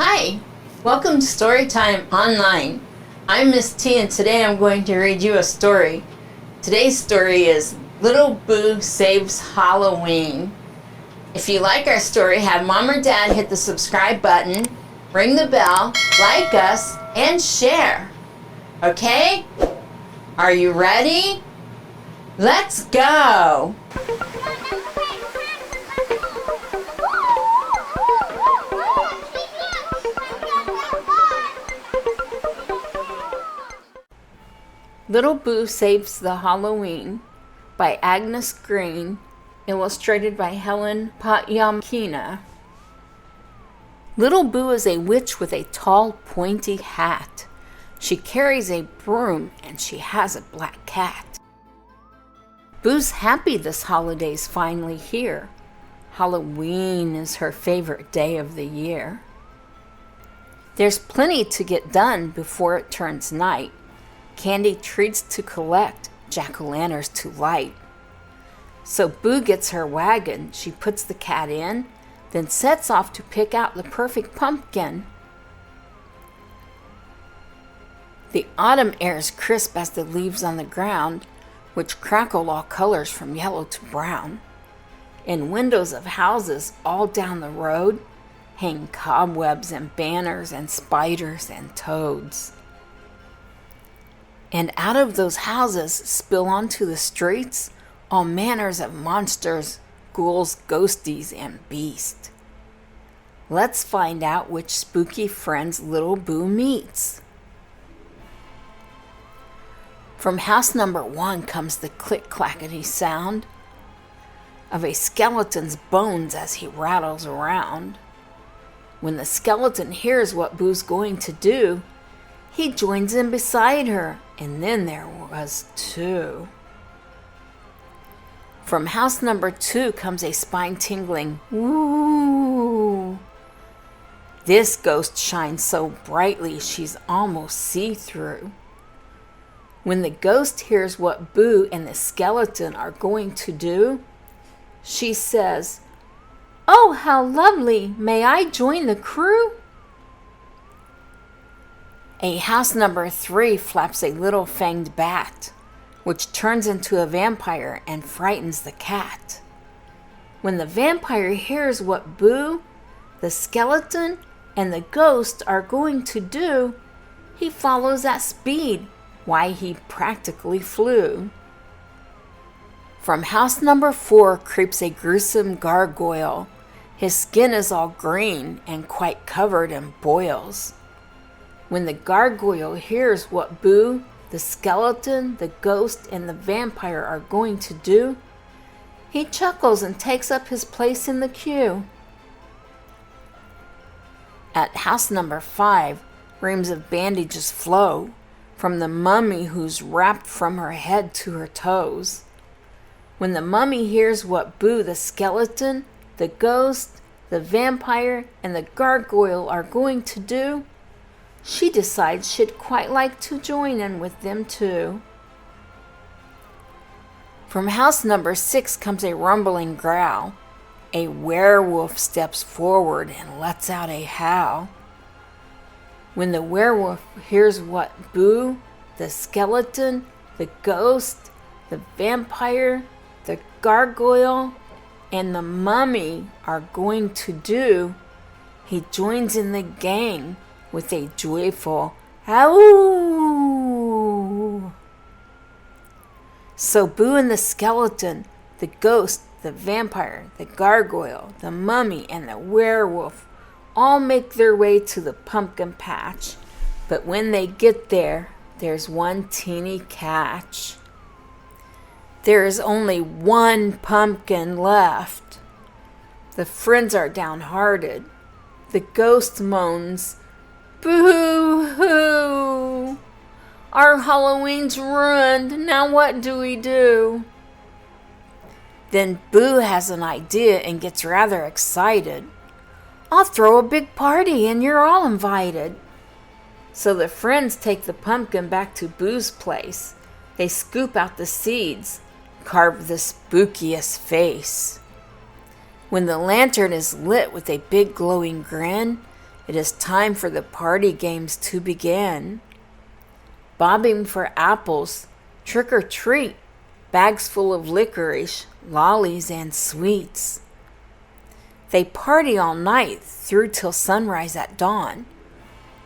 Hi, welcome to StoryTime Online. I'm Miss T and today I'm going to read you a story. Today's story is Little Boo Saves Halloween. If you like our story, have Mom or Dad hit the subscribe button, ring the bell, like us, and share. Okay? Are you ready? Let's go! Little Boo Saves the Halloween by Agness Green, illustrated by Helen Potyomkina. Little Boo is a witch with a tall, pointy hat. She carries a broom and she has a black cat. Boo's happy this holiday's finally here. Halloween is her favorite day of the year. There's plenty to get done before it turns night. Candy treats to collect, jack-o'-lanterns to light. So Boo gets her wagon, she puts the cat in, then sets off to pick out the perfect pumpkin. The autumn air is crisp as the leaves on the ground, which crackle all colors from yellow to brown. In windows of houses all down the road hang cobwebs and banners and spiders and toads. And out of those houses spill onto the streets all manners of monsters, ghouls, ghosties, and beasts. Let's find out which spooky friends Little Boo meets. From house number 1 comes the click-clackety sound of a skeleton's bones as he rattles around. When the skeleton hears what Boo's going to do, he joins in beside her, and then there was 2. From house number 2 comes a spine-tingling woo. This ghost shines so brightly she's almost see-through. When the ghost hears what Boo and the skeleton are going to do, she says, "Oh, how lovely! May I join the crew?" A house number 3 flaps a little fanged bat, which turns into a vampire and frightens the cat. When the vampire hears what Boo, the skeleton, and the ghost are going to do, he follows at speed. Why, he practically flew. From house number 4 creeps a gruesome gargoyle. His skin is all green and quite covered in boils. When the gargoyle hears what Boo, the skeleton, the ghost, and the vampire are going to do, he chuckles and takes up his place in the queue. At house number 5, reams of bandages flow from the mummy who's wrapped from her head to her toes. When the mummy hears what Boo, the skeleton, the ghost, the vampire, and the gargoyle are going to do, she decides she'd quite like to join in with them too. From house number 6 comes a rumbling growl. A werewolf steps forward and lets out a howl. When the werewolf hears what Boo, the skeleton, the ghost, the vampire, the gargoyle, and the mummy are going to do, he joins in the gang with a joyful "Ow!" So Boo and the skeleton, the ghost, the vampire, the gargoyle, the mummy, and the werewolf all make their way to the pumpkin patch. But when they get there, there's one teeny catch. There is only one pumpkin left. The friends are downhearted. The ghost moans, "Boo-hoo! Our Halloween's ruined. Now what do we do?" Then Boo has an idea and gets rather excited. "I'll throw a big party and you're all invited." So the friends take the pumpkin back to Boo's place. They scoop out the seeds, carve the spookiest face. When the lantern is lit with a big glowing grin, It is time for the party games to begin. Bobbing for apples, trick or treat, bags full of licorice, lollies, and sweets. They party all night through till sunrise at dawn,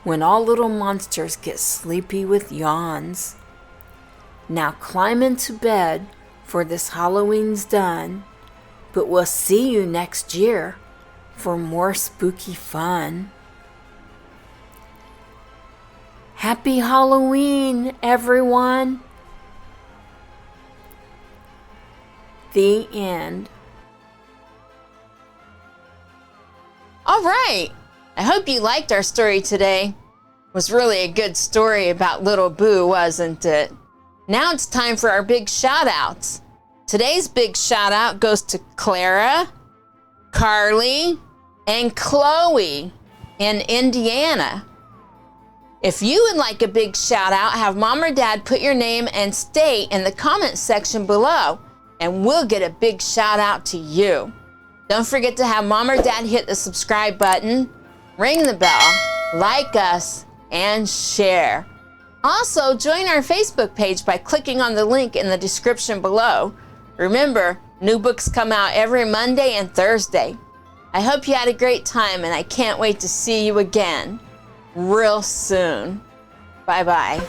when all little monsters get sleepy with yawns. Now climb into bed, for this Halloween's done, but we'll see you next year for more spooky fun. Happy Halloween, everyone! The end. All right. I hope you liked our story today. It was really a good story about Little Boo, wasn't it? Now it's time for our big shout outs. Today's big shout out goes to Clara, Carly, and Chloe in Indiana. If you would like a big shout out, have mom or dad put your name and state in the comment section below, and we'll get a big shout out to you. Don't forget to have mom or dad hit the subscribe button, ring the bell, like us, and share. Also, join our Facebook page by clicking on the link in the description below. Remember, new books come out every Monday and Thursday. I hope you had a great time, and I can't wait to see you again real soon. Bye-bye.